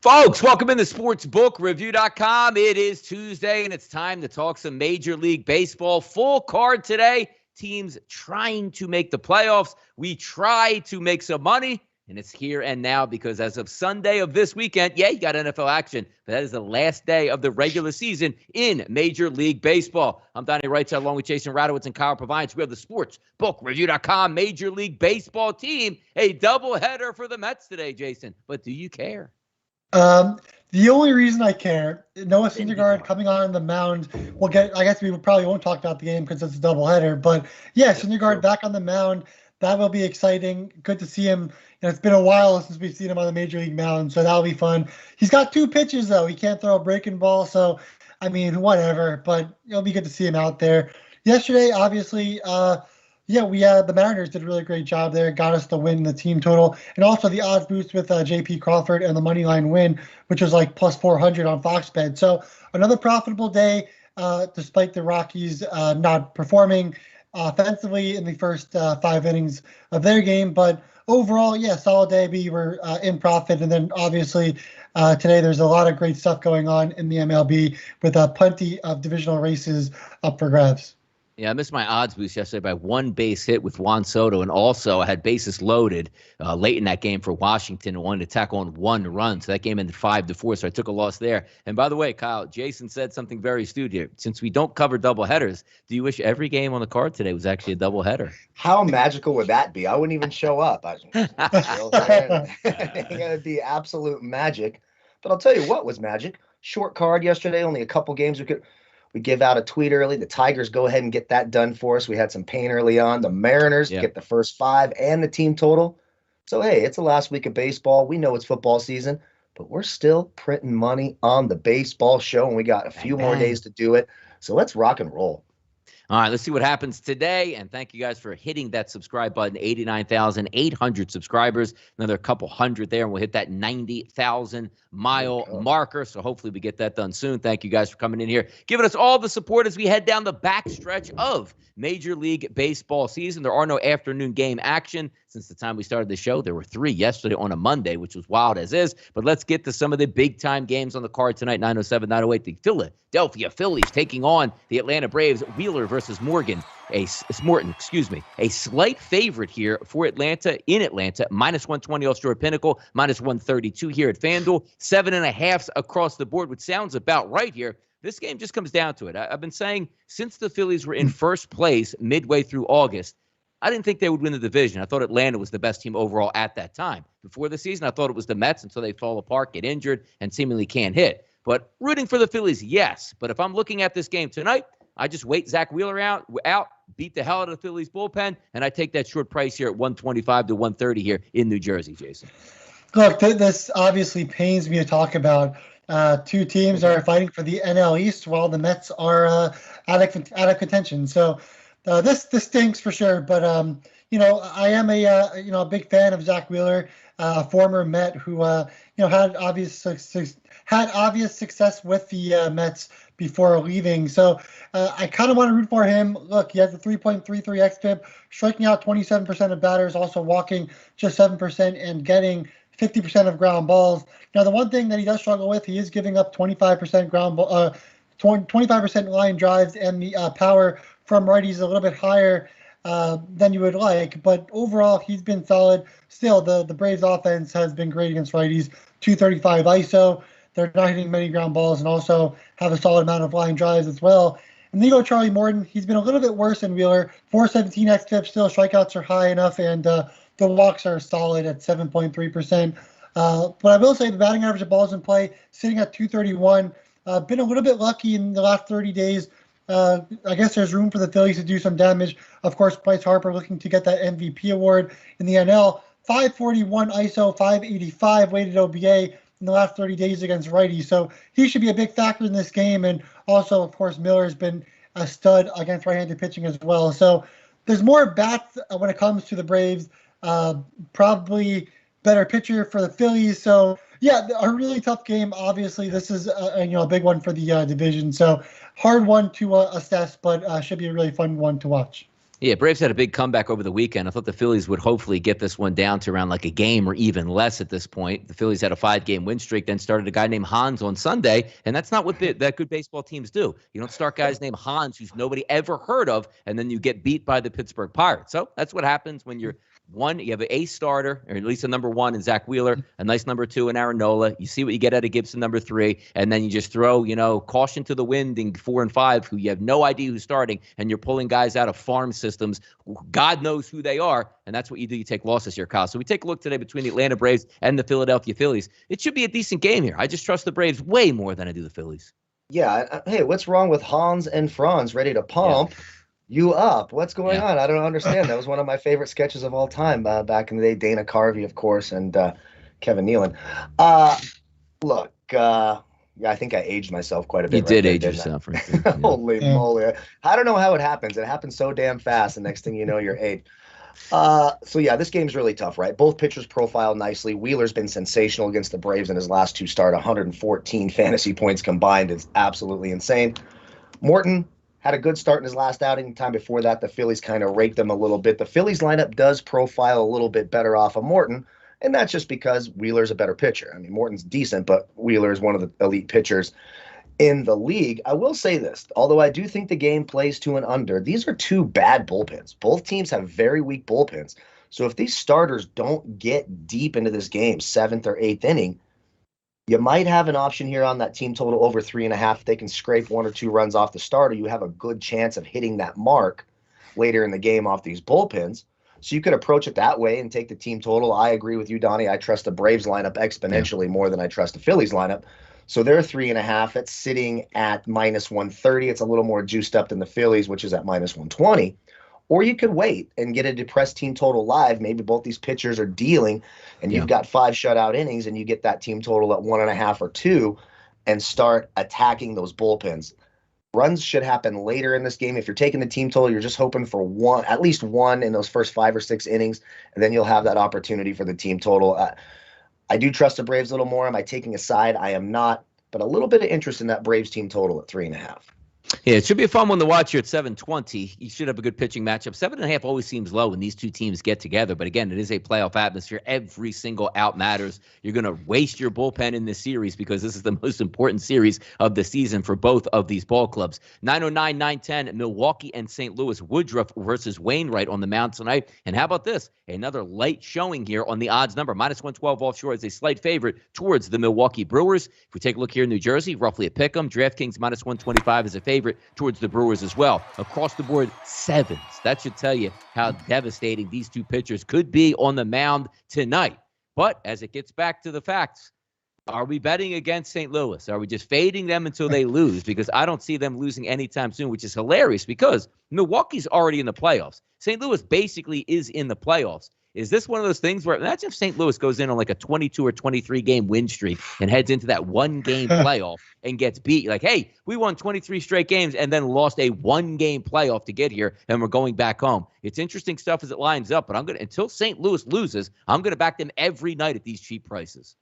Folks, welcome into sportsbookreview.com. It is Tuesday, and it's time to talk some Major League Baseball. Full card today. Teams trying to make the playoffs. We try to make some money, and it's here and now because as of Sunday of this weekend, you got NFL action, but that is the last day of the regular season in Major League Baseball. I'm Donnie RightSide along with Jason Radowitz and Kyle Purviance. We have the sportsbookreview.com Major League Baseball team. A doubleheader for the Mets today, Jason. But do you care? The only reason I care, Noah Syndergaard coming on the mound. I guess we probably won't talk about the game because it's a doubleheader. But yeah, Syndergaard back on the mound. That will be exciting. Good to see him. It's been a while since we've seen him on the Major League mound, so that'll be fun. He's got 2 pitches though. He can't throw a breaking ball, so I mean, whatever. But it'll be good to see him out there. Yesterday, obviously, the Mariners did a really great job there. Got us the win in the team total. And also the odds boost with J.P. Crawford and the money line win, which was like plus 400 on Fox Bet. So another profitable day, despite the Rockies not performing offensively in the first 5 innings of their game. But overall, solid day. We were in profit. And then obviously today there's a lot of great stuff going on in the MLB with plenty of divisional races up for grabs. Yeah, I missed my odds boost yesterday by 1 base hit with Juan Soto, and also I had bases loaded late in that game for Washington and wanted to tackle on 1 run. So that game ended 5-4, so I took a loss there. And by the way, Kyle, Jason said something very astute here. Since we don't cover doubleheaders, do you wish every game on the card today was actually a doubleheader? How magical would that be? I wouldn't even show up. It's going to be absolute magic. But I'll tell you what was magic. Short card yesterday, only a couple games we give out a tweet early. The Tigers go ahead and get that done for us. We had some pain early on. The Mariners get the first 5 and the team total. So, hey, it's the last week of baseball. We know it's football season, but we're still printing money on the baseball show, and we got a few more days to do it. So let's rock and roll. All right, let's see what happens today. And thank you guys for hitting that subscribe button. 89,800 subscribers. Another couple hundred there, and we'll hit that 90,000-mile marker. So hopefully we get that done soon. Thank you guys for coming in here, giving us all the support as we head down the backstretch of Major League Baseball season. There are no afternoon game action. Since the time we started the show, there were 3 yesterday on a Monday, which was wild as is. But let's get to some of the big-time games on the card tonight. 9:07, 9:08, the Philadelphia Phillies taking on the Atlanta Braves. Wheeler versus Morton, a slight favorite here for Atlanta in Atlanta. -120 offshore Pinnacle, -132 here at FanDuel. 7.5 across the board, which sounds about right here. This game just comes down to it. I've been saying since the Phillies were in first place midway through August, I didn't think they would win the division. I thought Atlanta was the best team overall at that time. Before the season, I thought it was the Mets until they fall apart, get injured, and seemingly can't hit. But rooting for the Phillies, yes. But if I'm looking at this game tonight, I just wait Zach Wheeler out, beat the hell out of the Phillies bullpen, and I take that short price here at 125 to 130 here in New Jersey, Jason. Look, this obviously pains me to talk about. 2 teams are fighting for the NL East while the Mets are out of contention. So this stinks for sure. But I am a big fan of Zach Wheeler, a former Met who had obvious success with the Mets before leaving. So I kind of want to root for him. Look, he has a 3.33 xFIP, striking out 27% of batters, also walking just 7% and getting 50% of ground balls. Now, the one thing that he does struggle with, he is giving up 25% 25% line drives, and the power from righties a little bit higher than you would like. But overall, he's been solid. Still, the Braves offense has been great against righties. 235 ISO. They're not hitting many ground balls and also have a solid amount of line drives as well. And then you go Charlie Morton. He's been a little bit worse than Wheeler. 417 xFIP. Still, strikeouts are high enough, and the walks are solid at 7.3%. But I will say the batting average of balls in play sitting at 231. Been a little bit lucky in the last 30 days. I guess there's room for the Phillies to do some damage. Of course, Bryce Harper looking to get that MVP award in the NL. 541 ISO, 585 weighted OBA in the last 30 days against righties. So he should be a big factor in this game. And also, of course, Miller has been a stud against right-handed pitching as well. So there's more bats when it comes to the Braves. Probably better pitcher for the Phillies. So yeah, a really tough game. Obviously, this is a big one for the division. So hard one to assess, but should be a really fun one to watch. Yeah, Braves had a big comeback over the weekend. I thought the Phillies would hopefully get this one down to around like a game or even less at this point. The Phillies had a 5-game win streak, then started a guy named Hans on Sunday, and that's not what that good baseball teams do. You don't start guys named Hans who's nobody ever heard of, and then you get beat by the Pittsburgh Pirates. So that's what happens when you're one. You have an ace starter, or at least a number 1 in Zach Wheeler, a nice number 2 in Aaron Nola. You see what you get out of Gibson, number 3, and then you just throw, caution to the wind in 4 and 5, who you have no idea who's starting, and you're pulling guys out of farm systems. God knows who they are, and that's what you do. You take losses here, Kyle. So we take a look today between the Atlanta Braves and the Philadelphia Phillies. It should be a decent game here. I just trust the Braves way more than I do the Phillies. Yeah. Hey, what's wrong with Hans and Franz ready to pump you up? What's going on? I don't understand. That was one of my favorite sketches of all time back in the day. Dana Carvey, of course, and Kevin Nealon. Look, I think I aged myself quite a bit. You did age yourself. Right there. Holy moly. I don't know how it happens. It happens so damn fast. The next thing you know, you're 8. This game's really tough, right? Both pitchers profile nicely. Wheeler's been sensational against the Braves in his last 2 starts, 114 fantasy points combined. It's absolutely insane. Morton had a good start in his last outing. The time before that, the Phillies kind of raked them a little bit. The Phillies lineup does profile a little bit better off of Morton, and that's just because Wheeler's a better pitcher. I mean, Morton's decent, but Wheeler is one of the elite pitchers in the league. I will say this, although I do think the game plays to an under, these are 2 bad bullpens. Both teams have very weak bullpens. So if these starters don't get deep into this game, 7th or 8th inning, you might have an option here on that team total over 3.5. If they can scrape 1 or 2 runs off the starter, you have a good chance of hitting that mark later in the game off these bullpens. So you could approach it that way and take the team total. I agree with you, Donnie. I trust the Braves lineup exponentially more than I trust the Phillies lineup. So they're 3.5. It's sitting at -130. It's a little more juiced up than the Phillies, which is at -120. Or you could wait and get a depressed team total live. Maybe both these pitchers are dealing, and you've got 5 shutout innings, and you get that team total at 1.5 or 2 and start attacking those bullpens. Runs should happen later in this game. If you're taking the team total, you're just hoping for at least one in those first 5 or 6 innings, and then you'll have that opportunity for the team total. I do trust the Braves a little more. Am I taking a side? I am not, but a little bit of interest in that Braves team total at 3.5. Yeah, it should be a fun one to watch here at 7:20. You should have a good pitching matchup. 7.5 always seems low when these 2 teams get together. But again, it is a playoff atmosphere. Every single out matters. You're going to waste your bullpen in this series because this is the most important series of the season for both of these ball clubs. 909, 910, Milwaukee and St. Louis. Woodruff versus Wainwright on the mound tonight. And how about this? Another light showing here on the odds number. -112 offshore is a slight favorite towards the Milwaukee Brewers. If we take a look here in New Jersey, roughly a pick 'em. DraftKings -125 is a favorite towards the Brewers as well. Across the board, 7s. That should tell you how devastating these 2 pitchers could be on the mound tonight. But as it gets back to the facts, are we betting against St. Louis? Are we just fading them until they lose? Because I don't see them losing anytime soon, which is hilarious because Milwaukee's already in the playoffs. St. Louis basically is in the playoffs. Is this one of those things where imagine if St. Louis goes in on like a 22 or 23 game win streak and heads into that 1-game playoff and gets beat? Like, hey, we won 23 straight games and then lost a 1-game playoff to get here, and we're going back home. It's interesting stuff as it lines up, but until St. Louis loses, I'm going to back them every night at these cheap prices.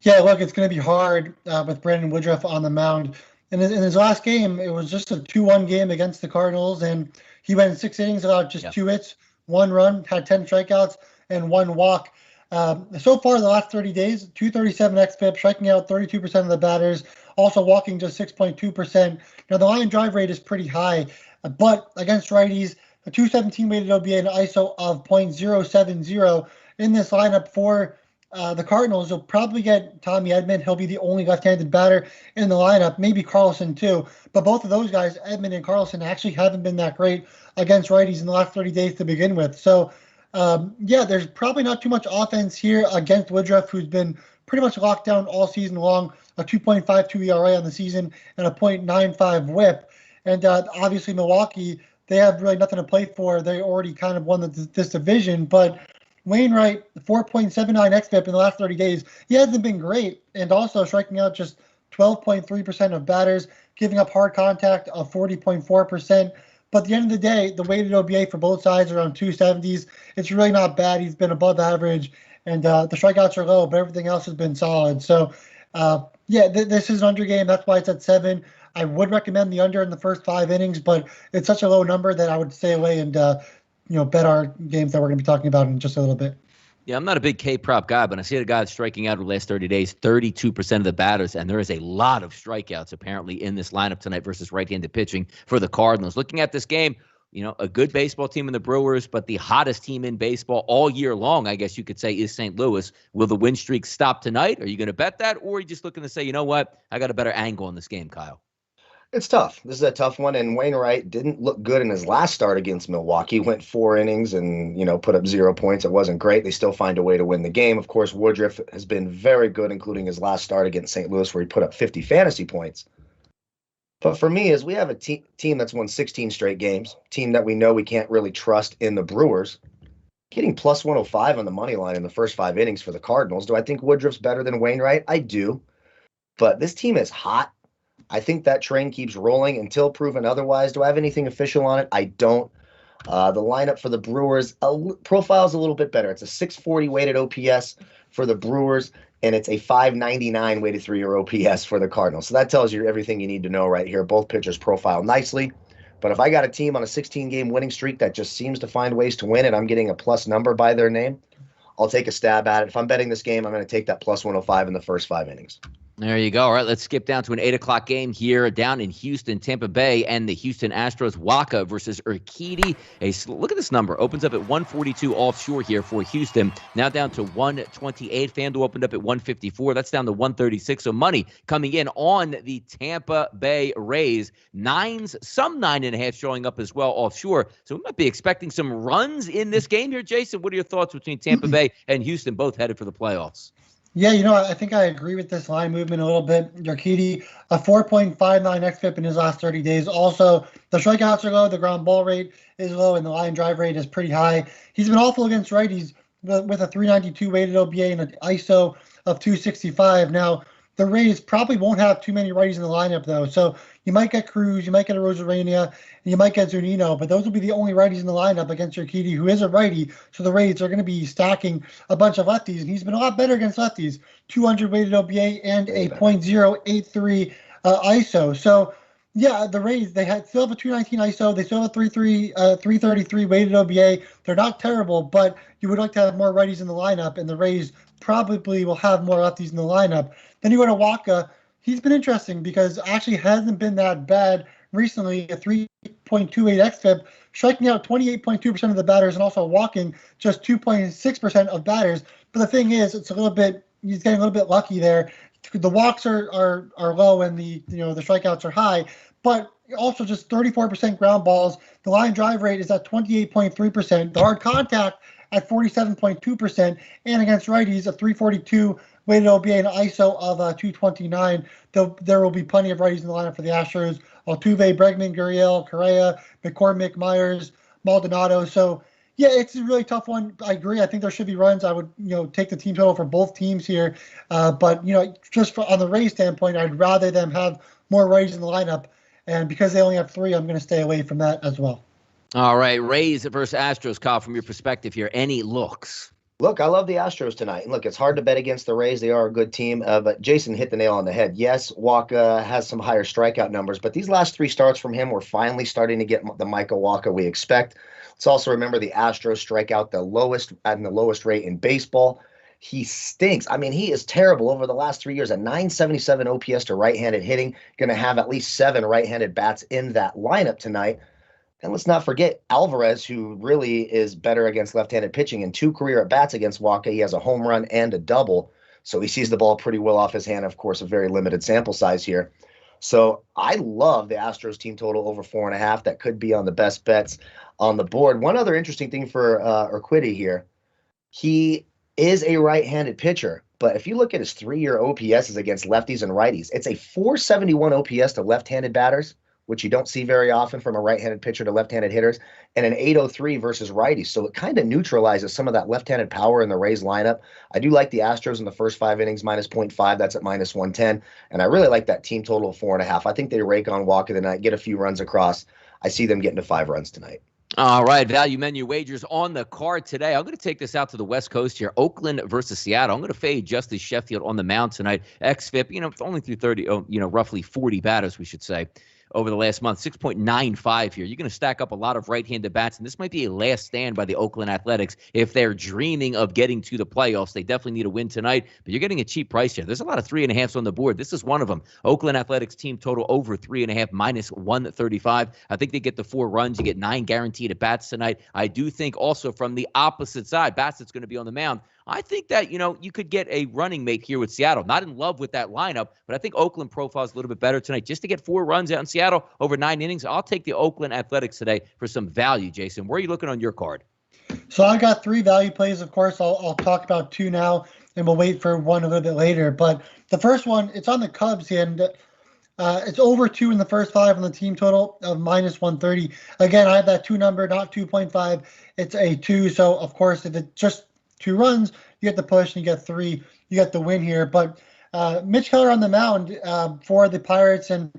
Yeah, look, it's going to be hard with Brandon Woodruff on the mound. In his last game, it was just a 2-1 game against the Cardinals, and he went in 6 innings without just 2 hits, 1 run, had 10 strikeouts, and 1 walk. So far, the last 30 days, 237 xFIP, striking out 32% of the batters, also walking just 6.2%. Now, the line drive rate is pretty high, but against righties, a 217 weighted OBA and ISO of .070 in this lineup for the Cardinals. You'll probably get Tommy Edman. He'll be the only left-handed batter in the lineup, maybe Carlson too. But both of those guys, Edman and Carlson, actually haven't been that great against righties in the last 30 days to begin with. So, there's probably not too much offense here against Woodruff, who's been pretty much locked down all season long, a 2.52 ERA on the season and a .95 whip. And obviously Milwaukee, they have really nothing to play for. They already kind of won this division, but Wainwright, 4.79 xFIP in the last 30 days. He hasn't been great, and also striking out just 12.3% of batters, giving up hard contact of 40.4%. But at the end of the day, the weighted OBA for both sides are around 270s. It's really not bad. He's been above average, and the strikeouts are low, but everything else has been solid. So, this is an under game. That's why it's at 7. I would recommend the under in the first 5 innings, but it's such a low number that I would stay away and bet our games that we're going to be talking about in just a little bit. Yeah, I'm not a big K-prop guy, but I see a guy that's striking out in the last 30 days, 32% of the batters, and there is a lot of strikeouts apparently in this lineup tonight versus right-handed pitching for the Cardinals. Looking at this game, a good baseball team in the Brewers, but the hottest team in baseball all year long, I guess you could say, is St. Louis. Will the win streak stop tonight? Are you going to bet that, or are you just looking to say, you know what, I got a better angle in this game, Kyle? It's tough. This is a tough one, and Wainwright didn't look good in his last start against Milwaukee. Went 4 innings and, put up 0 points. It wasn't great. They still find a way to win the game. Of course, Woodruff has been very good, including his last start against St. Louis, where he put up 50 fantasy points. But for me, as we have a team that's won 16 straight games, team that we know we can't really trust in the Brewers, getting plus 105 on the money line in the first 5 innings for the Cardinals. Do I think Woodruff's better than Wainwright? I do. But this team is hot. I think that train keeps rolling until proven otherwise. Do I have anything official on it? I don't. The lineup for the Brewers profile is a little bit better. It's a 640 weighted OPS for the Brewers, and it's a 599 weighted 3-year OPS for the Cardinals. So that tells you everything you need to know right here. Both pitchers profile nicely. But if I got a team on a 16-game winning streak that just seems to find ways to win, and I'm getting a plus number by their name, I'll take a stab at it. If I'm betting this game, I'm going to take that plus 105 in the first 5 innings. There you go. All right, let's skip down to an 8 o'clock game here down in Houston, Tampa Bay, and the Houston Astros. Waka versus Urquidy. Look at this number. Opens up at 142 offshore here for Houston. Now down to 128. FanDuel opened up at 154. That's down to 136. So money coming in on the Tampa Bay Rays. 9s, some 9.5 showing up as well offshore. So we might be expecting some runs in this game here, Jason. What are your thoughts between Tampa Bay and Houston, both headed for the playoffs? Yeah, I think I agree with this line movement a little bit. Urquidy, a 4.59 xFIP in his last 30 days. Also, the strikeouts are low, the ground ball rate is low, and the line drive rate is pretty high. He's been awful against righties with a 392 weighted OBA and an ISO of 265. Now, the Rays probably won't have too many righties in the lineup, though. So you might get Cruz, you might get a Rosarania, and you might get Zunino, but those will be the only righties in the lineup against Urquidy, who is a righty. So the Rays are going to be stacking a bunch of lefties, and he's been a lot better against lefties. 200 weighted OBA and a .083 ISO. So, yeah, the Rays, still have a 219 ISO. They still have a 333 weighted OBA. They're not terrible, but you would like to have more righties in the lineup, and the Rays probably will have more lefties in the lineup. Then you go to Waka. He's been interesting because actually hasn't been that bad recently, a 3.28 xFIP, striking out 28.2% of the batters and also walking just 2.6% of batters. But the thing is, he's getting a little bit lucky there. The walks are low and the strikeouts are high, but also just 34% ground balls. The line drive rate is at 28.3%. The hard contact at 47.2%, and against righties, a 342 weighted OBA and ISO of 229. There will be plenty of righties in the lineup for the Astros. Altuve, Bregman, Gurriel, Correa, McCormick, Myers, Maldonado. So, yeah, it's a really tough one. I agree. I think there should be runs. I would, take the team total for both teams here. But, just on the Rays standpoint, I'd rather them have more righties in the lineup. And because they only have 3, I'm going to stay away from that as well. All right, Rays versus Astros, Kyle, from your perspective here, any looks? Look, I love the Astros tonight. Look, it's hard to bet against the Rays. They are a good team. But Jason hit the nail on the head. Yes, Waka has some higher strikeout numbers, but these last 3 starts from him, we're finally starting to get the Michael Waka we expect. Let's also remember the Astros strike out the lowest rate in baseball. He stinks. I mean, he is terrible over the last 3 years. A 977 OPS to right-handed hitting. Going to have at least 7 right-handed bats in that lineup tonight. And let's not forget Alvarez, who really is better against left-handed pitching. In 2 career at-bats against Waka, he has a home run and a double. So he sees the ball pretty well off his hand. Of course, a very limited sample size here. So I love the Astros team total over 4.5. That could be on the best bets on the board. One other interesting thing for Urquidy here. He is a right-handed pitcher. But if you look at his 3-year OPSs against lefties and righties, it's a 471 OPS to left-handed batters, which you don't see very often from a right-handed pitcher to left-handed hitters, and an 803 versus righties. So it kind of neutralizes some of that left-handed power in the Rays lineup. I do like the Astros in the first 5 innings, minus 0.5. That's at minus 110. And I really like that team total of 4.5. I think they rake on Walker tonight, get a few runs across. I see them getting to 5 runs tonight. All right, value menu wagers on the card today. I'm going to take this out to the West Coast here. Oakland versus Seattle. I'm going to fade Justice Sheffield on the mound tonight. XFIP, it's only through 30, roughly 40 batters, we should say, over the last month. 6.95 here. You're going to stack up a lot of right-handed bats, and this might be a last stand by the Oakland Athletics if they're dreaming of getting to the playoffs. They definitely need a win tonight, but you're getting a cheap price here. There's a lot of 3.5s on the board. This is one of them. Oakland Athletics team total over 3.5, minus 135. I think they get the 4 runs. You get 9 guaranteed at bats tonight. I do think also from the opposite side, Bassett's going to be on the mound. I think that, you could get a running mate here with Seattle. Not in love with that lineup, but I think Oakland profiles a little bit better tonight. Just to get 4 runs out in Seattle over 9 innings, I'll take the Oakland Athletics today for some value, Jason. Where are you looking on your card? So I got 3 value plays, of course. I'll talk about 2 now, and we'll wait for one a little bit later. But the first one, it's on the Cubs, and it's over 2 in the first 5 on the team total of minus 130. Again, I have that 2 number, not 2.5. It's a 2. So, of course, if it's just 2 runs, you get the push, and you get 3, you get the win here. But Mitch Keller on the mound for the Pirates, and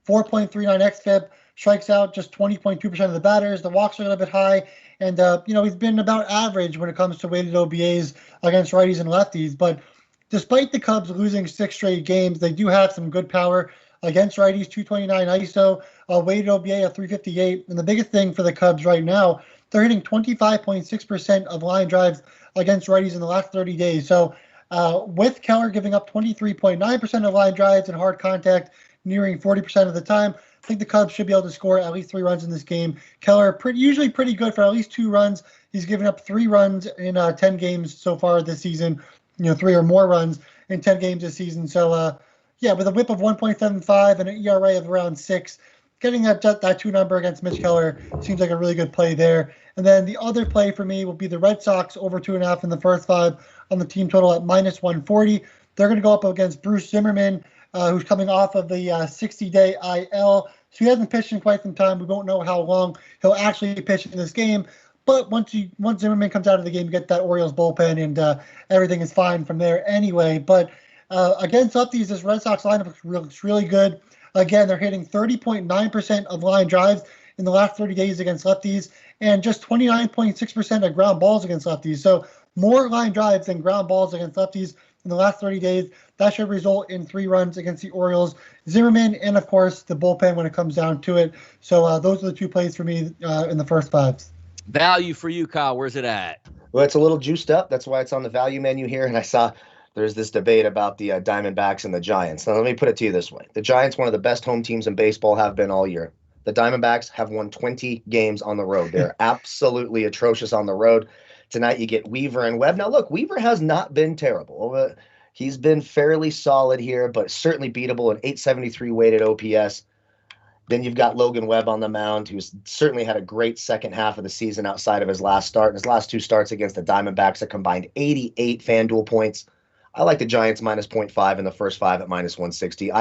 4.39 xFIP, strikes out just 20.2% of the batters. The walks are a little bit high, and he's been about average when it comes to weighted OBAs against righties and lefties. But despite the Cubs losing 6 straight games, they do have some good power against righties. 229 ISO, weighted OBA of 358. And the biggest thing for the Cubs right now, they're hitting 25.6% of line drives against righties in the last 30 days. So with Keller giving up 23.9% of line drives and hard contact nearing 40% of the time, I think the Cubs should be able to score at least 3 runs in this game. Keller usually pretty good for at least 2 runs. He's given up 3 runs in 10 games so far this season, 3 or more runs in 10 games this season. So, with a whip of 1.75 and an ERA of around 6, getting that 2 number against Mitch Keller seems like a really good play there. And then the other play for me will be the Red Sox over 2.5 in the first 5 on the team total at minus 140. They're going to go up against Bruce Zimmerman, who's coming off of the 60-day IL. So he hasn't pitched in quite some time. We won't know how long he'll actually pitch in this game. But once Zimmerman comes out of the game, you get that Orioles bullpen, and everything is fine from there anyway. But against lefties, this Red Sox lineup looks really good. Again, they're hitting 30.9% of line drives in the last 30 days against lefties, and just 29.6% of ground balls against lefties. So more line drives than ground balls against lefties in the last 30 days. That should result in 3 runs against the Orioles. Zimmerman, and of course the bullpen when it comes down to it. So those are the 2 plays for me in the first 5. Value for you, Kyle. Where's it at? Well, it's a little juiced up. That's why it's on the value menu here. And I saw there's this debate about the Diamondbacks and the Giants. Now, let me put it to you this way. The Giants, one of the best home teams in baseball, have been all year. The Diamondbacks have won 20 games on the road. They're absolutely atrocious on the road. Tonight you get Weaver and Webb. Now, look, Weaver has not been terrible. He's been fairly solid here, but certainly beatable, an 873 weighted OPS. Then you've got Logan Webb on the mound, who's certainly had a great second half of the season outside of his last start. His last 2 starts against the Diamondbacks that combined 88 FanDuel points. I like the Giants minus 0.5 in the first 5 at minus 160.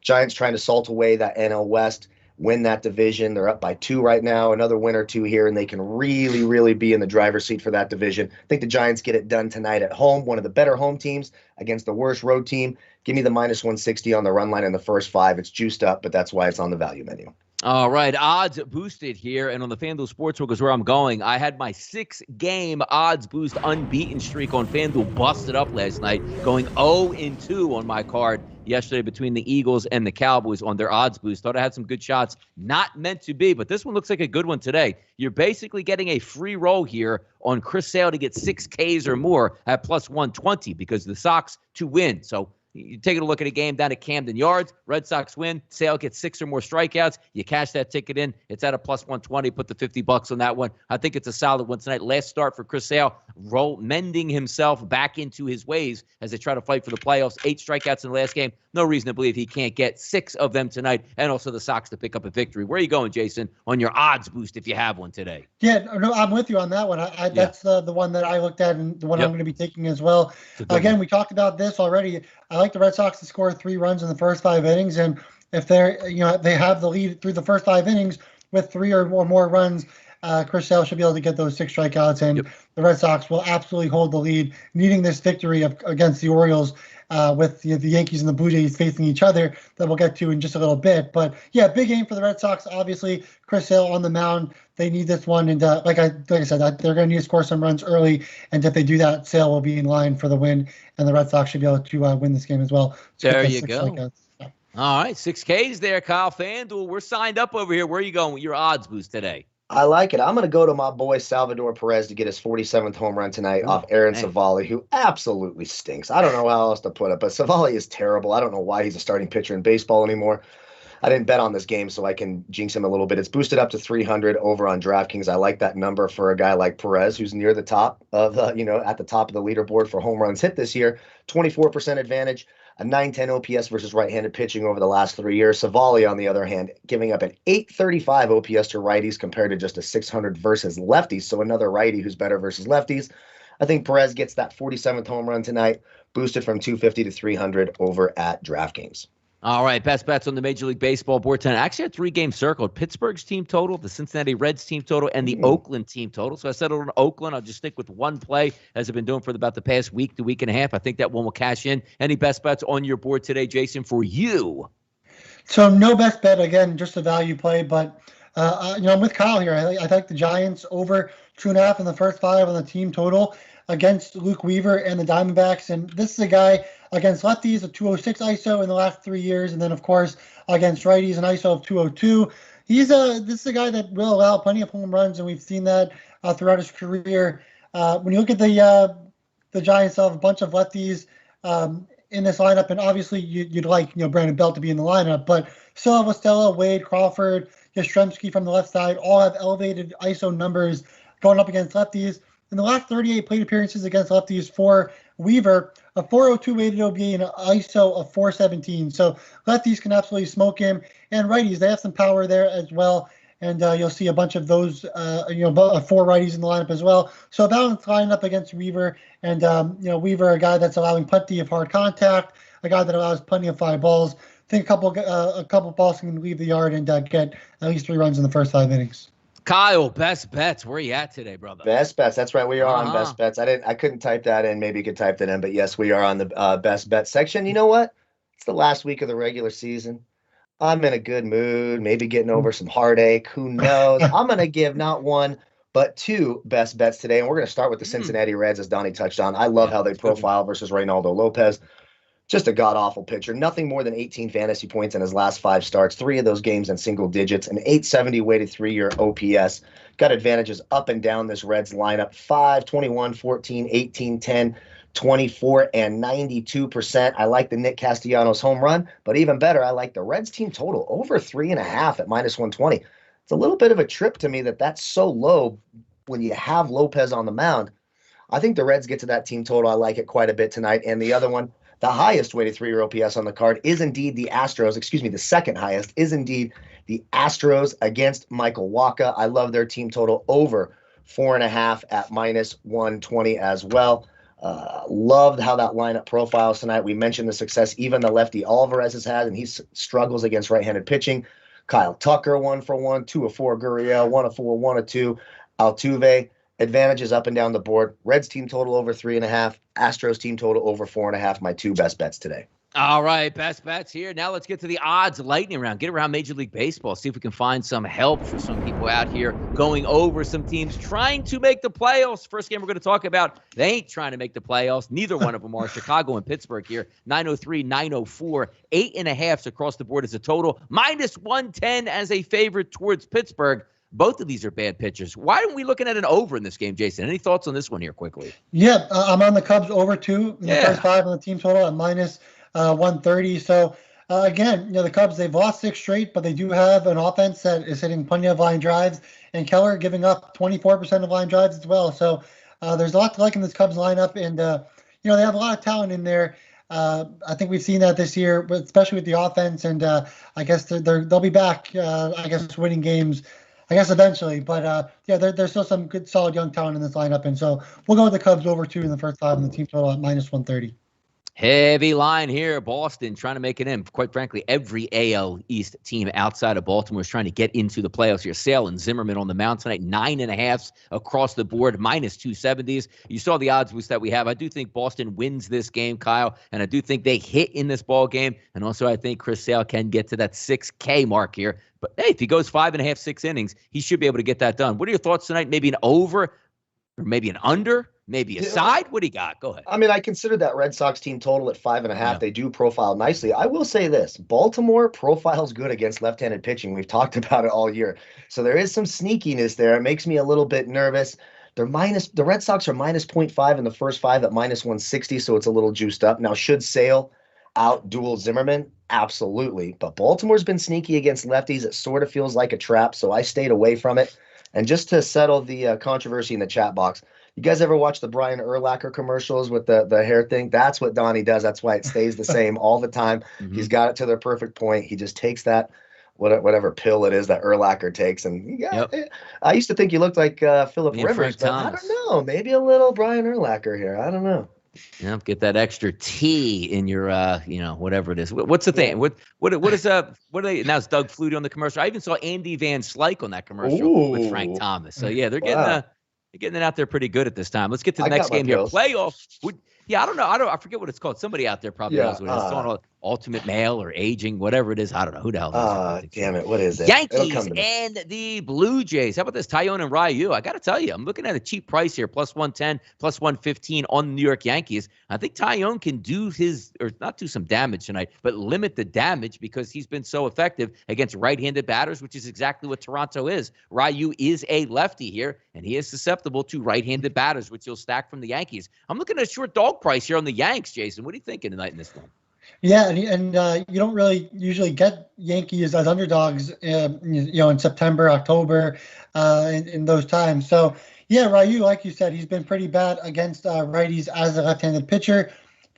Giants trying to salt away that NL West, win that division. They're up by 2 right now, another win or 2 here, and they can really, really be in the driver's seat for that division. I think the Giants get it done tonight at home, one of the better home teams against the worst road team. Give me the minus 160 on the run line in the first 5. It's juiced up, but that's why it's on the value menu. All right, odds boosted here, and on the FanDuel Sportsbook is where I'm going. I had my 6-game odds boost unbeaten streak on FanDuel busted up last night, going 0-2 on my card yesterday between the Eagles and the Cowboys on their odds boost. Thought I had some good shots, not meant to be, but this one looks like a good one today. You're basically getting a free roll here on Chris Sale to get 6 Ks or more at plus 120 because the Sox to win. So you're taking a look at a game down at Camden Yards. Red Sox win. Sale gets 6 or more strikeouts. You cash that ticket in. It's at a plus 120. Put the $50 on that one. I think it's a solid one tonight. Last start for Chris Sale, mending himself back into his ways as they try to fight for the playoffs. 8 strikeouts in the last game. No reason to believe he can't get 6 of them tonight, and also the Sox to pick up a victory. Where are you going, Jason, on your odds boost if you have one today? Yeah, no, I'm with you on that one. That's the one that I looked at and the one I'm going to be taking as well. Again, we talked about this already. I like the Red Sox to score 3 runs in the first 5 innings, and if they have the lead through the first 5 innings with 3 or more runs, Chris Sale should be able to get those 6 strikeouts, and the Red Sox will absolutely hold the lead, needing this victory against the Orioles with the Yankees and the Blue Jays facing each other that we'll get to in just a little bit. But yeah, big game for the Red Sox. Obviously, Chris Sale on the mound. They need this one, and like I said, they're going to need to score some runs early. And if they do that, Sale will be in line for the win, and the Red Sox should be able to win this game as well. There you go. All right, 6Ks there, Kyle. FanDuel, we're signed up over here. Where are you going with your odds boost today? I like it. I'm going to go to my boy Salvador Perez to get his 47th home run tonight off Aaron Savali, who absolutely stinks. I don't know how else to put it, but Savali is terrible. I don't know why he's a starting pitcher in baseball anymore. I didn't bet on this game, so I can jinx him a little bit. It's boosted up to 300 over on DraftKings. I like that number for a guy like Perez, who's near the top of at the top of the leaderboard for home runs hit this year. 24% advantage, a 910 OPS versus right-handed pitching over the last 3 years. Savali, on the other hand, giving up an 835 OPS to righties compared to just a 600 versus lefties. So another righty who's better versus lefties. I think Perez gets that 47th home run tonight, boosted from 250 to 300 over at DraftKings. All right, best bets on the Major League Baseball board tonight. I actually had 3 games circled. Pittsburgh's team total, the Cincinnati Reds team total, and the Oakland team total. So I settled on Oakland. I'll just stick with one play, as I've been doing for about the past week to week and a half. I think that one will cash in. Any best bets on your board today, Jason, for you? So no best bet, again, just a value play. But, I'm with Kyle here. I like the Giants over 2.5 in the first 5 on the team total against Luke Weaver and the Diamondbacks. And this is a guy against lefties, a 206 ISO in the last 3 years. And then, of course, against righties, an ISO of 202. This is a guy that will allow plenty of home runs, and we've seen that throughout his career. When you look at the Giants, have a bunch of lefties in this lineup, and obviously you'd like Brandon Belt to be in the lineup, but still have Estella, Wade, Crawford, Yastrzemski from the left side, all have elevated ISO numbers going up against lefties. In the last 38 plate appearances against lefties for Weaver, a 402 weighted OBA and an ISO of 417. So lefties can absolutely smoke him, and righties, they have some power there as well. And you'll see a bunch of those, 4 righties in the lineup as well. So a balanced lineup against Weaver, and Weaver, a guy that's allowing plenty of hard contact, a guy that allows plenty of fly balls. I think a couple balls can leave the yard and get at least 3 runs in the first 5 innings. Kyle, best bets. Where are you at today, brother? Best bets. That's right. We are on best bets. I couldn't type that in. Maybe you could type that in, but yes, we are on the best bet section. You know what? It's the last week of the regular season. I'm in a good mood, maybe getting over some heartache. Who knows? I'm going to give not 1, but 2 best bets today. And we're going to start with the Cincinnati Reds, as Donnie touched on. I love how they profile versus Reynaldo Lopez. Just a god-awful pitcher. Nothing more than 18 fantasy points in his last 5 starts. 3 of those games in single digits. An 870 weighted 3-year OPS. Got advantages up and down this Reds lineup. 5, 21, 14, 18, 10, 24, and 92%. I like the Nick Castellanos home run, but even better, I like the Reds team total over 3.5 at -120. It's a little bit of a trip to me that's so low when you have Lopez on the mound. I think the Reds get to that team total. I like it quite a bit tonight. And the other one, the highest weighted 3-year OPS on the card is indeed the Astros. The second highest is indeed the Astros against Michael Wacha. I love their team total over 4.5 at -120 as well. Loved how that lineup profiles tonight. We mentioned the success even the lefty Alvarez has had, and he struggles against right-handed pitching. Kyle Tucker 1 for 1, 2 of 4 Gurriel, 1 of 4, 1 of 2 Altuve. Advantages up and down the board. Reds team total over 3.5. Astros team total over 4.5. My 2 best bets today. All right, best bets here. Now let's get to the odds lightning round. Get around Major League Baseball. See if we can find some help for some people out here going over some teams trying to make the playoffs. First game we're going to talk about, they ain't trying to make the playoffs. Neither one of them are. Chicago and Pittsburgh here. 903, 904, 8.5 across the board as a total. -110 as a favorite towards Pittsburgh. Both of these are bad pitchers. Why aren't we looking at an over in this game, Jason? Any thoughts on this one here quickly? Yeah, I'm on the Cubs over 2 in the first 5 on the team total at -130. So, again, the Cubs, they've lost 6 straight, but they do have an offense that is hitting plenty of line drives, and Keller giving up 24% of line drives as well. So there's a lot to like in this Cubs lineup, and, they have a lot of talent in there. I think we've seen that this year, especially with the offense, and I guess they'll be back, winning games, eventually. But, there's still some good, solid young talent in this lineup. And so we'll go with the Cubs over 2 in the first 5 on the team total at -130. Heavy line here. Boston trying to make it in. Quite frankly, every AL East team outside of Baltimore is trying to get into the playoffs here. Sale and Zimmerman on the mound tonight, 9.5s across the board, minus 270s. You saw the odds that we have. I do think Boston wins this game, Kyle, and I do think they hit in this ball game. And also, I think Chris Sale can get to that 6K mark here. But hey, if he goes 5.5, 6 innings, he should be able to get that done. What are your thoughts tonight? Maybe an over or maybe an under? Maybe a side? What do you got? Go ahead. I mean, I considered that Red Sox team total at 5.5. Yeah. They do profile nicely. I will say this. Baltimore profiles good against left-handed pitching. We've talked about it all year. So there is some sneakiness there. It makes me a little bit nervous. The Red Sox are minus 0.5 in the first 5 at minus 160, so it's a little juiced up. Now, should Sale out-duel Zimmerman? Absolutely. But Baltimore's been sneaky against lefties. It sort of feels like a trap, so I stayed away from it. And just to settle the controversy in the chat box, you guys ever watch the Brian Urlacher commercials with the hair thing? That's what Donnie does. That's why it stays the same all the time. Mm-hmm. He's got it to their perfect point. He just takes that, whatever pill it is that Urlacher takes. And I used to think you looked like Philip Rivers, but I don't know. Maybe a little Brian Urlacher here. I don't know. Yeah, get that extra T in your, whatever it is. What's the thing? What is what are they? Now it's Doug Flutie on the commercial. I even saw Andy Van Slyke on that commercial with Frank Thomas. So yeah, they're getting it out there pretty good at this time. Let's get to the next game here. Playoff. I don't know. I forget what it's called. Somebody out there probably knows what it is. It's on Ultimate Male or Aging, whatever it is. I don't know. Who the hell is damn it. What is it? Yankees and the Blue Jays. How about this? Taillon and Ryu. I got to tell you, I'm looking at a cheap price here. Plus 110, plus 115 on the New York Yankees. I think Taillon can not do some damage tonight, but limit the damage because he's been so effective against right-handed batters, which is exactly what Toronto is. Ryu is a lefty here, and he is susceptible to right-handed batters, which you'll stack from the Yankees. I'm looking at a short dog price here on the Yanks, Jason. What are you thinking tonight in this one? Yeah, and you don't really usually get Yankees as underdogs, in September, October, in those times. So, yeah, Ryu, like you said, he's been pretty bad against righties as a left-handed pitcher.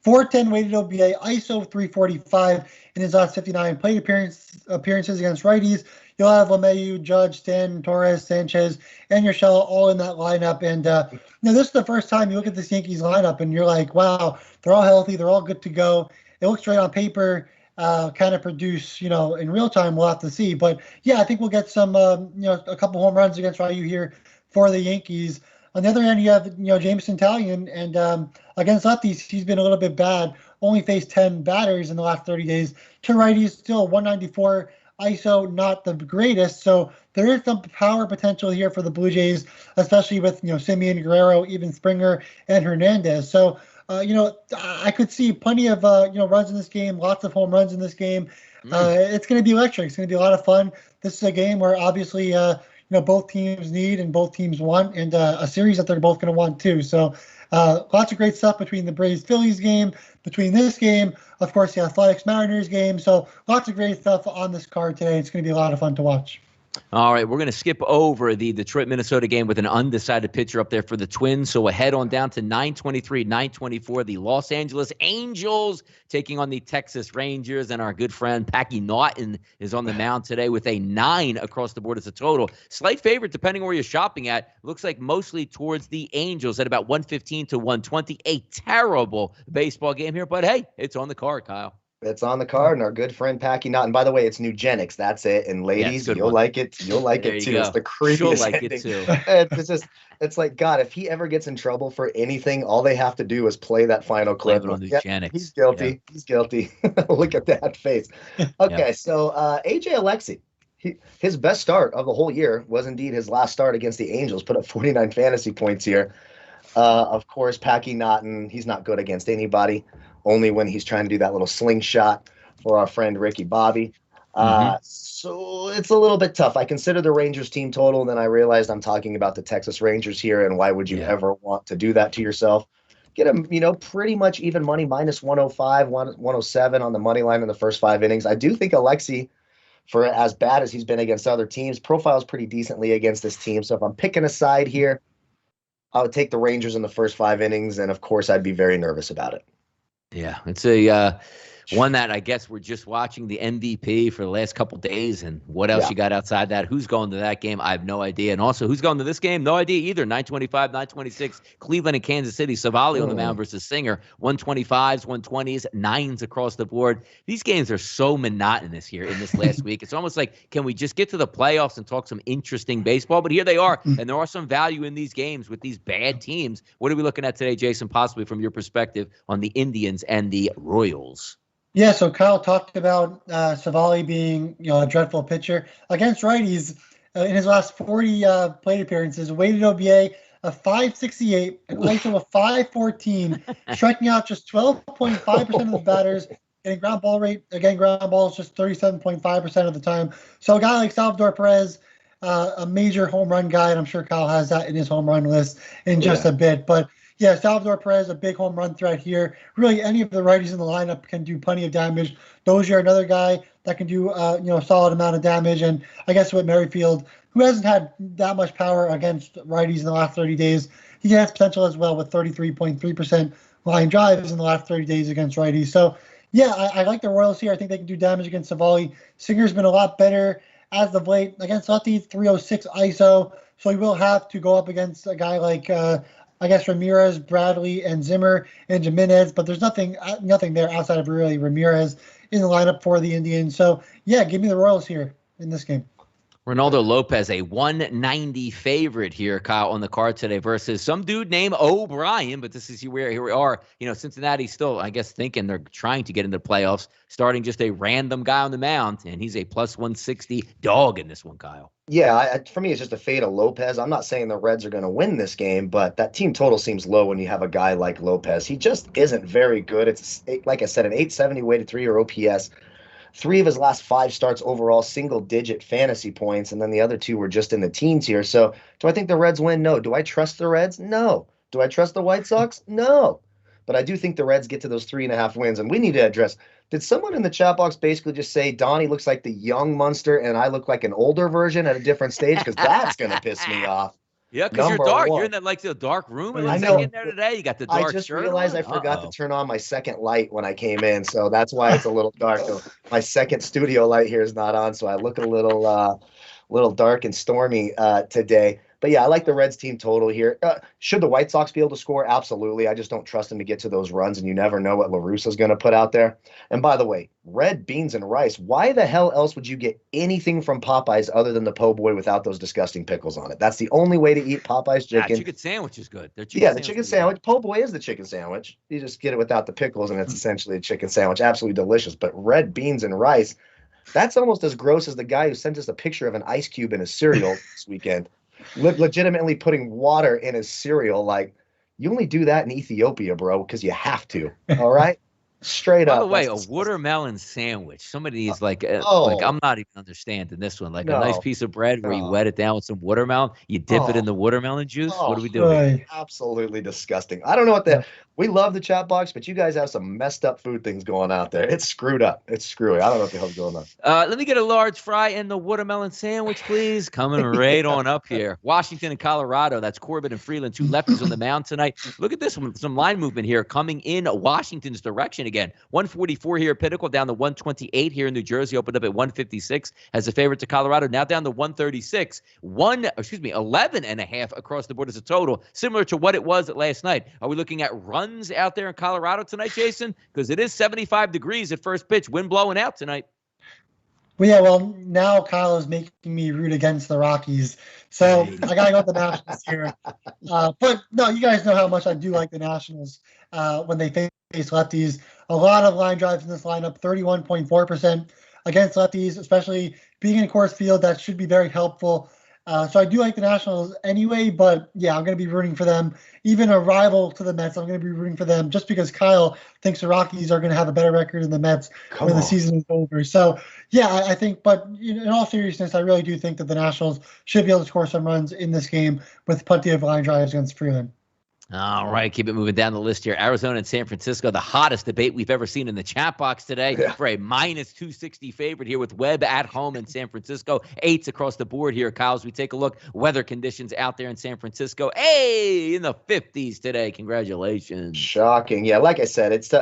410 weighted OBA, ISO 345 in his last 59 plate appearances against righties. You'll have LeMahieu, Judge, Stanton, Torres, Sanchez, and Urshela all in that lineup. And this is the first time you look at this Yankees lineup and you're like, wow, they're all healthy, they're all good to go. It looks great on paper, kind of produce, in real time, we'll have to see. But, yeah, I think we'll get some, a couple home runs against Ryu here for the Yankees. On the other end, you have, Jameson Taillon, and against lefties, he's been a little bit bad. Only faced 10 batters in the last 30 days. To righties, still 194 ISO, not the greatest. So there is some power potential here for the Blue Jays, especially with, Simeon, Guerrero, even Springer, and Hernandez. So, I could see plenty of, runs in this game, lots of home runs in this game. It's going to be electric. It's going to be a lot of fun. This is a game where obviously, both teams need and both teams want, and a series that they're both going to want too. So lots of great stuff between the Braves-Phillies game, between this game, of course, the Athletics-Mariners game. So lots of great stuff on this card today. It's going to be a lot of fun to watch. All right, we're going to skip over the Detroit-Minnesota game with an undecided pitcher up there for the Twins. So we'll head on down to 9:23, 9:24. The Los Angeles Angels taking on the Texas Rangers. And our good friend Packy Naughton is on the mound today with a 9 across the board as a total. Slight favorite depending where you're shopping at. Looks like mostly towards the Angels at about 115 to 120. A terrible baseball game here, but hey, it's on the card, Kyle. It's on the card, and our good friend Packy Naughton. By the way, it's Nugenics. That's it. And ladies, you'll like it. You'll like it too. It's the creepiest. She'll like it too. It's like, God, if he ever gets in trouble for anything, all they have to do is play that final clip. He's guilty. Yeah. He's guilty. Look at that face. Okay, so AJ Alexy, his best start of the whole year was indeed his last start against the Angels. Put up 49 fantasy points here. Of course, Packy Naughton, he's not good against anybody. Only when he's trying to do that little slingshot for our friend Ricky Bobby. So it's a little bit tough. I consider the Rangers team total, and then I realized I'm talking about the Texas Rangers here, and why would you ever want to do that to yourself? Get him, pretty much even money, minus 105, 107 on the money line in the first 5 innings. I do think Alexy, for as bad as he's been against other teams, profiles pretty decently against this team. So if I'm picking a side here, I would take the Rangers in the first 5 innings, and of course I'd be very nervous about it. Yeah, it's a One that I guess we're just watching the MVP for the last couple days, and what else you got outside that? Who's going to that game? I have no idea. And also, who's going to this game? No idea either. 9:25, 9:26, Cleveland and Kansas City. Savali on the mound versus Singer. 125s, 120s, 9s across the board. These games are so monotonous here in this last week. It's almost like, can we just get to the playoffs and talk some interesting baseball? But here they are, and there are some value in these games with these bad teams. What are we looking at today, Jason, possibly from your perspective on the Indians and the Royals? Yeah, so Kyle talked about Savali being, a dreadful pitcher against righties in his last 40 plate appearances. Weighted OBA of 5.68, an ISO of 5.14, striking out just 12.5% of the batters, getting ground ball rate. Again, ground balls just 37.5% of the time. So a guy like Salvador Perez, a major home run guy, and I'm sure Kyle has that in his home run list in just a bit, but. Yeah, Salvador Perez, a big home run threat here. Really, any of the righties in the lineup can do plenty of damage. Dozier, another guy that can do, a solid amount of damage. And I guess with Merrifield, who hasn't had that much power against righties in the last 30 days, he has potential as well with 33.3% line drives in the last 30 days against righties. So, yeah, I like the Royals here. I think they can do damage against Savali. Singer's been a lot better as of late against lefties, 306 ISO. So he will have to go up against a guy like Ramirez, Bradley, and Zimmer and Jimenez, but there's nothing there outside of really Ramirez in the lineup for the Indians. So, yeah, give me the Royals here in this game. Ronaldo Lopez, a 190 favorite here, Kyle, on the card today versus some dude named O'Brien. But this is here we are. Cincinnati still, I guess, thinking they're trying to get into the playoffs, starting just a random guy on the mound, and he's a plus 160 dog in this one, Kyle. Yeah, for me, it's just a fade of Lopez. I'm not saying the Reds are going to win this game, but that team total seems low when you have a guy like Lopez. He just isn't very good. It's, like I said, an 870 weighted 3-year OPS. 3 of his last 5 starts overall, single-digit fantasy points, and then the other 2 were just in the teens here. So do I think the Reds win? No. Do I trust the Reds? No. Do I trust the White Sox? No. But I do think the Reds get to those 3.5 wins, and we need to address – did someone in the chat box basically just say Donnie looks like the young Munster and I look like an older version at a different stage? Because that's going to piss me off. Yeah, because you're dark. You're in that the dark room. It looks like in there today. You got the dark shirt. I just realized I forgot to turn on my second light when I came in, so that's why it's a little dark. My second studio light here is not on, so I look a little dark and stormy today. But yeah, I like the Reds team total here. Should the White Sox be able to score? Absolutely. I just don't trust them to get to those runs, and you never know what La Russa's going to put out there. And by the way, red beans and rice. Why the hell else would you get anything from Popeyes other than the po' boy without those disgusting pickles on it? That's the only way to eat Popeyes chicken. Chicken sandwich is good. The chicken sandwich. Po' boy is the chicken sandwich. You just get it without the pickles, and it's essentially a chicken sandwich. Absolutely delicious. But red beans and rice, that's almost as gross as the guy who sent us a picture of an ice cube in his cereal this weekend. Legitimately putting water in his cereal. Like, you only do that in Ethiopia, bro, because you have to. All right? Straight up. By the way, a watermelon sandwich. Somebody is like I'm not even understanding this one. A nice piece of bread where you wet it down with some watermelon. You dip it in the watermelon juice. What are we doing? Absolutely disgusting. I don't know what we love the chat box, but you guys have some messed up food things going out there. It's screwed up. It's screwy. I don't know what the hell's going on. Let me get a large fry and the watermelon sandwich, please. Coming right on up here. Washington and Colorado. That's Corbin and Freeland, 2 lefties on the mound tonight. Look at this one. Some line movement here coming in Washington's direction again. 144 here at Pinnacle, down to 128 here in New Jersey. Opened up at 156 as a favorite to Colorado. Now down to 136. 11.5 across the board as a total, similar to what it was last night. Are we looking at runs out there in Colorado tonight, Jason? Because it is 75 degrees at first pitch. Wind blowing out tonight. Well, now Kyle is making me root against the Rockies. So I got to go with the Nationals here. But no, you guys know how much I do like the Nationals when they face lefties. A lot of line drives in this lineup, 31.4% against lefties, especially being in Coors Field. That should be very helpful. So I do like the Nationals anyway, but yeah, I'm going to be rooting for them. Even a rival to the Mets, I'm going to be rooting for them just because Kyle thinks the Rockies are going to have a better record than the Mets when the season is over. So yeah, I think, but in all seriousness, I really do think that the Nationals should be able to score some runs in this game with plenty of line drives against Freeland. All right, keep it moving down the list here. Arizona and San Francisco, the hottest debate we've ever seen in the chat box today for a minus 260 favorite here with Webb at home in San Francisco. 8s across the board here, Kyle, as we take a look. Weather conditions out there in San Francisco. Hey, in the 50s today. Congratulations. Shocking. Yeah, like I said, it's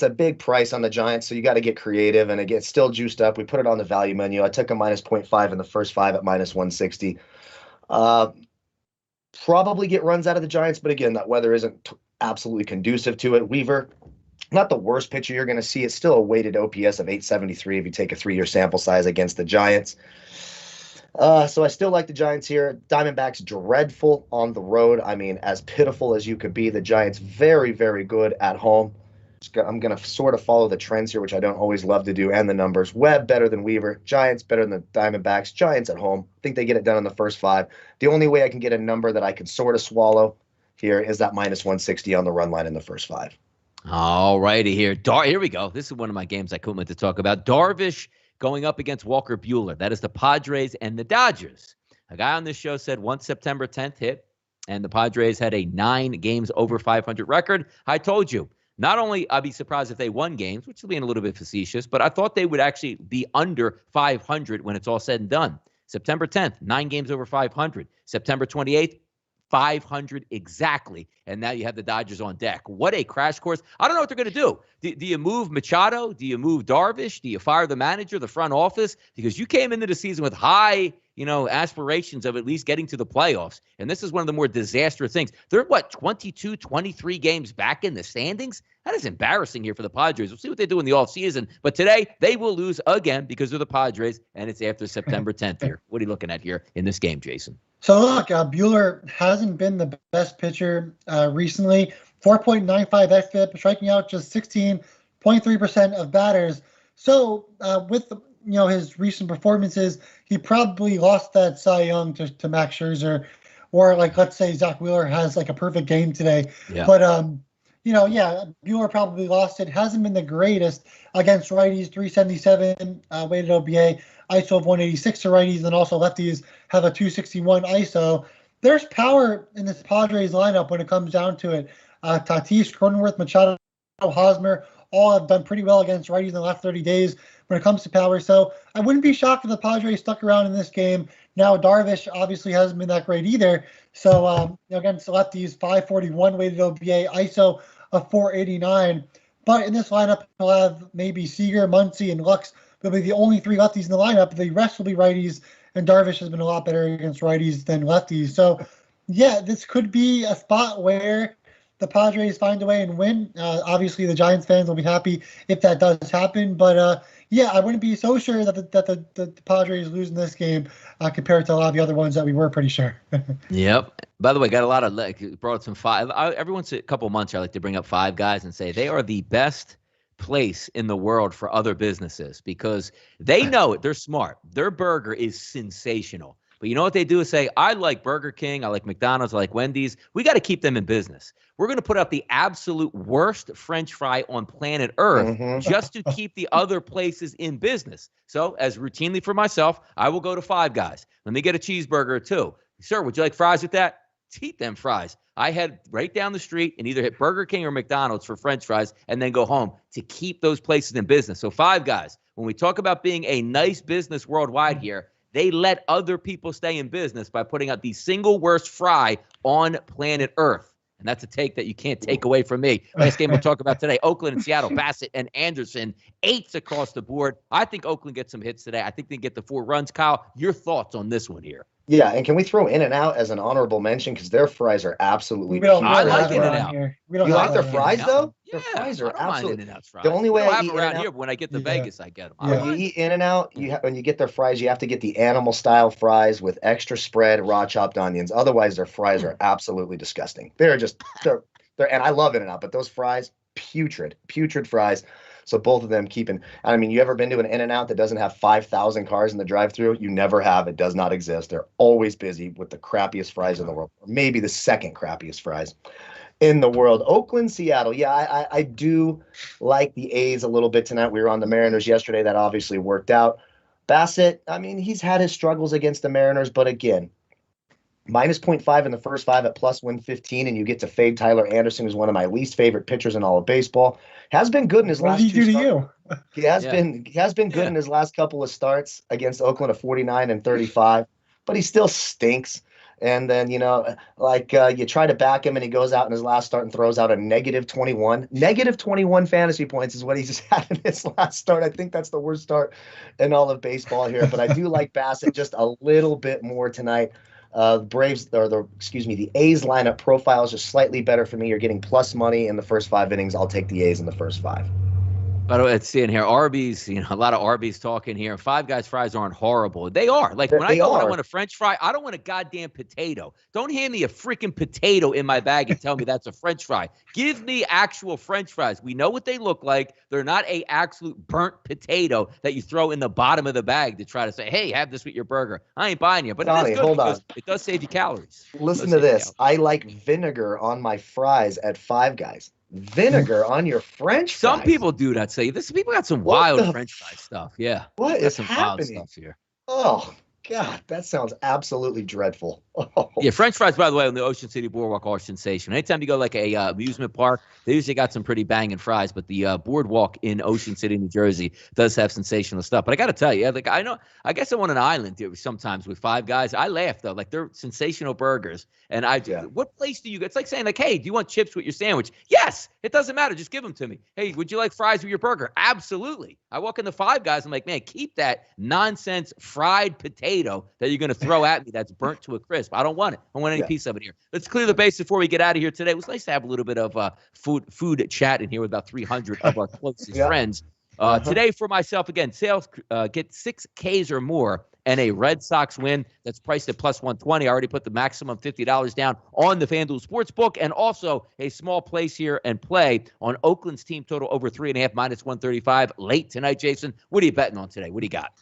a big price on the Giants, so you got to get creative, and it gets still juiced up. We put it on the value menu. I took a minus 0.5 in the first 5 at minus 160. Probably get runs out of the Giants, but again, that weather isn't absolutely conducive to it. Weaver, not the worst pitcher you're going to see. It's still a weighted OPS of 873 if you take a 3-year sample size against the Giants. So I still like the Giants here. Diamondbacks dreadful on the road. I mean, as pitiful as you could be. The Giants very, very good at home. I'm going to sort of follow the trends here, which I don't always love to do, and the numbers. Webb better than Weaver. Giants better than the Diamondbacks. Giants at home. I think they get it done in the first 5. The only way I can get a number that I can sort of swallow here is that minus 160 on the run line in the first 5. All righty here. Here we go. This is one of my games I couldn't wait to talk about. Darvish going up against Walker Buehler. That is the Padres and the Dodgers. A guy on this show said once September 10th hit and the Padres had a 9 games over 500 record, I told you, not only I'd be surprised if they won games, which will be a little bit facetious, but I thought they would actually be under 500 when it's all said and done. September 10th, 9 games over 500. September 28th, 500 exactly. And now you have the Dodgers on deck. What a crash course. I don't know what they're going to do. Do you move Machado? Do you move Darvish? Do you fire the manager, the front office? Because you came into the season with high, aspirations of at least getting to the playoffs. And this is one of the more disastrous things. They're, 22, 23 games back in the standings? That is embarrassing here for the Padres. We'll see what they do in the offseason. But today, they will lose again because of the Padres, and it's after September 10th here. What are you looking at here in this game, Jason? So, look, Buehler hasn't been the best pitcher recently. 4.95 xFIP, striking out just 16.3% of batters. So, with his recent performances, he probably lost that Cy Young to Max Scherzer, or let's say Zach Wheeler has a perfect game today. Yeah. But Buehler probably lost it. Hasn't been the greatest against righties. 377 weighted OBA, ISO of 186 to righties, and also lefties have a 261 ISO. There's power in this Padres lineup when it comes down to it. Tatis, Cronenworth, Machado, Hosmer all have done pretty well against righties in the last 30 days when it comes to power. So I wouldn't be shocked if the Padres stuck around in this game. Now, Darvish obviously hasn't been that great either. So against the lefties, 541 weighted OBA, ISO of 489. But in this lineup, he'll have maybe Seager, Muncy, and Lux. They'll be the only 3 lefties in the lineup. The rest will be righties, and Darvish has been a lot better against righties than lefties. So, yeah, this could be a spot where the Padres find a way and win. Obviously, the Giants fans will be happy if that does happen. But, I wouldn't be so sure that the Padres lose in this game compared to a lot of the other ones that we were pretty sure. Yep. By the way, got a lot of brought some 5. Every once a couple months, I like to bring up 5 guys and say they are the best place in the world for other businesses because they know it. They're smart. Their burger is sensational. But you know what they do is say, I like Burger King, I like McDonald's, I like Wendy's. We got to keep them in business. We're going to put up the absolute worst French fry on planet Earth just to keep the other places in business. So as routinely for myself, I will go to 5 Guys. Let me get a cheeseburger or 2. Sir, would you like fries with that? Eat them fries. I head right down the street and either hit Burger King or McDonald's for French fries and then go home to keep those places in business. So 5 Guys, when we talk about being a nice business worldwide here, they let other people stay in business by putting out the single worst fry on planet Earth. And that's a take that you can't take away from me. Last game we'll talk about today, Oakland and Seattle, Bassett and Anderson, 8s across the board. I think Oakland gets some hits today. I think they get the 4 runs. Kyle, your thoughts on this one here? Yeah, and can we throw In-N-Out as an honorable mention? Because their fries are absolutely I like In-N-Out. You like their fries, though? Yeah, their fries are absolutely In-N-Out's fries. The only way I have eat around In-N-Out, here, but when I get to Vegas, I get them. When you eat In-N-Out, when you get their fries, you have to get the animal-style fries with extra spread, raw chopped onions. Otherwise, their fries are absolutely disgusting. They're and I love In-N-Out, but those fries, putrid fries. So both of them you ever been to an In-N-Out that doesn't have 5,000 cars in the drive-thru? You never have. It does not exist. They're always busy with the crappiest fries in the world, or maybe the second crappiest fries in the world. Oakland, Seattle. Yeah, I do like the A's a little bit tonight. We were on the Mariners yesterday. That obviously worked out. Bassett, he's had his struggles against the Mariners, but again, minus 0.5 in the first 5 at plus 115, and you get to fade Tyler Anderson, who's one of my least favorite pitchers in all of baseball. Has been good in his last 2 starts. What did he do to you? He has been good in his last couple of starts against Oakland, at 49 and 35, but he still stinks. And then, you try to back him, and he goes out in his last start and throws out a negative 21. Negative 21 fantasy points is what he just had in his last start. I think that's the worst start in all of baseball here. But I do like Bassett just a little bit more tonight. The A's lineup profile is just slightly better for me. You're getting plus money in the first 5 innings. I'll take the A's in the first 5. By the way, let's see in here. Arby's, a lot of Arby's talking here. Five Guys fries aren't horrible. They are. Like when I want a French fry, I don't want a goddamn potato. Don't hand me a freaking potato in my bag and tell me that's a French fry. Give me actual French fries. We know what they look like. They're not a absolute burnt potato that you throw in the bottom of the bag to try to say, hey, have this with your burger. I ain't buying you. But Donnie, it is good because it does save you calories. Listen to this. I like vinegar on my fries at Five Guys. Vinegar on your French fries. Some people do that. Say this. People got some wild French fry stuff. Yeah. What is some happening? Wild stuff here. Oh God, that sounds absolutely dreadful. Oh. Yeah, French fries, by the way, on the Ocean City Boardwalk are sensation. Anytime you go like a amusement park, they usually got some pretty banging fries. But the boardwalk in Ocean City, New Jersey, does have sensational stuff. But I got to tell you, I guess I'm on an island sometimes with Five Guys. I laugh though, like they're sensational burgers. And what place do you go? It's like saying like, hey, do you want chips with your sandwich? Yes, it doesn't matter. Just give them to me. Hey, would you like fries with your burger? Absolutely. I walk into Five Guys. I'm like, man, keep that nonsense fried potato that you're going to throw at me that's burnt to a crisp. I don't want it. I don't want any piece of it here. Let's clear the base before we get out of here today. It was nice to have a little bit of food chat in here with about 300 of our closest friends. Today for myself, again, sales get 6 Ks or more and a Red Sox win that's priced at plus 120. I already put the maximum $50 down on the FanDuel Sportsbook, and also a small place here and play on Oakland's team total over 3.5 minus 135 late tonight. Jason, what are you betting on today? What do you got?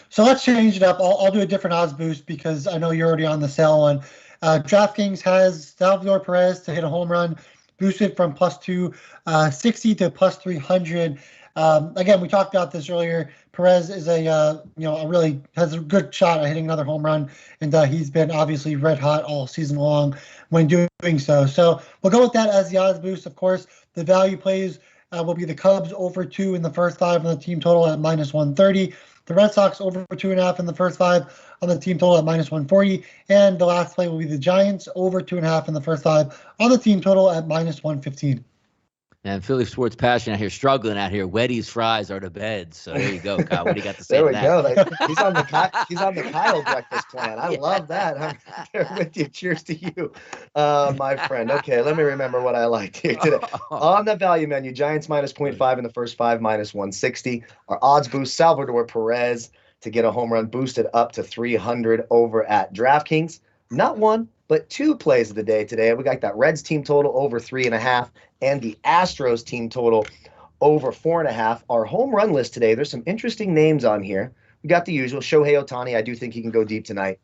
So let's change it up. I'll do a different odds boost because I know you're already on the sell one. DraftKings has Salvador Perez to hit a home run, boosted from plus 260 to plus 300. Again, we talked about this earlier. Perez is really has a good shot at hitting another home run, and he's been obviously red hot all season long when doing so. So we'll go with that as the odds boost. Of course, the value plays will be the Cubs over 2 in the first 5 on the team total at minus 130. The Red Sox over 2.5 in the first 5 on the team total at minus 140. And the last play will be the Giants over 2.5 in the first 5 on the team total at minus 115. And Philly sports passion out here, struggling out here. Weddy's fries are the beds. So there you go, Kyle. What do you got to say there to that? There we go. He's on the Kyle breakfast plan. I love that. I'm there with you. Cheers to you, my friend. Okay, let me remember what I liked here today. On the value menu, Giants minus 0.5 in the first 5, minus 160. Our odds boost, Salvador Perez to get a home run boosted up to 300 over at DraftKings. Not one, but 2 plays of the day today. We got that Reds team total over 3.5 and the Astros team total over 4.5. Our home run list today, there's some interesting names on here. We got the usual. Shohei Ohtani, I do think he can go deep tonight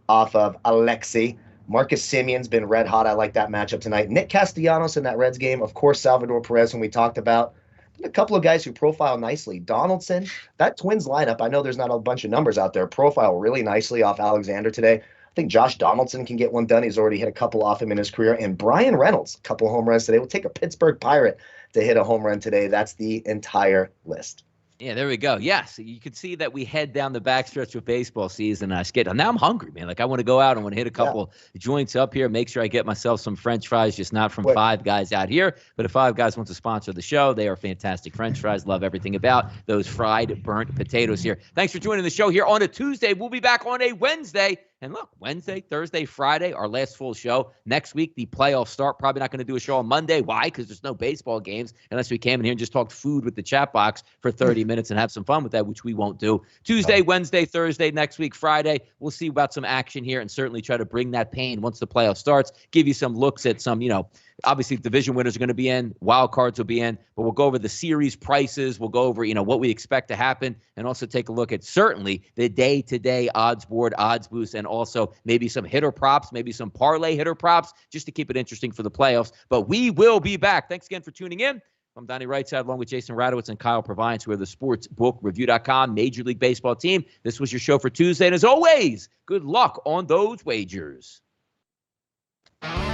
off of Alexei. Marcus Simeon's been red hot. I like that matchup tonight. Nick Castellanos in that Reds game. Of course, Salvador Perez, when we talked about. A couple of guys who profile nicely. Donaldson, that Twins lineup, I know there's not a bunch of numbers out there, profile really nicely off Alexander today. I think Josh Donaldson can get one done. He's already hit a couple off him in his career. And Brian Reynolds, a couple of home runs today. We'll take a Pittsburgh Pirate to hit a home run today. That's the entire list. Yeah, there we go. Yes, you can see that we head down the backstretch of baseball season. Now I'm hungry, man. Like I want to go out and want to hit a couple joints up here, make sure I get myself some French fries, just not from Five Guys out here. But if Five Guys wants to sponsor the show, they are fantastic French fries. Love everything about those fried, burnt potatoes here. Thanks for joining the show here on a Tuesday. We'll be back on a Wednesday. And look, Wednesday, Thursday, Friday, our last full show. Next week, the playoffs start. Probably not going to do a show on Monday. Why? Because there's no baseball games unless we came in here and just talked food with the chat box for 30 minutes and have some fun with that, which we won't do. Tuesday, Wednesday, Thursday, next week, Friday. We'll see about some action here and certainly try to bring that pain once the playoff starts. Give you some looks at some, obviously division winners are going to be in, wild cards will be in, but we'll go over the series prices. We'll go over, what we expect to happen, and also take a look at certainly the day-to-day odds board, odds boost, and also maybe some hitter props, maybe some parlay hitter props, just to keep it interesting for the playoffs. But we will be back. Thanks again for tuning in. I'm Donnie RightSide, along with Jason Radowitz and Kyle Purviance, who are the sportsbookreview.com Major League Baseball team. This was your show for Tuesday, and as always, good luck on those wagers. Bye.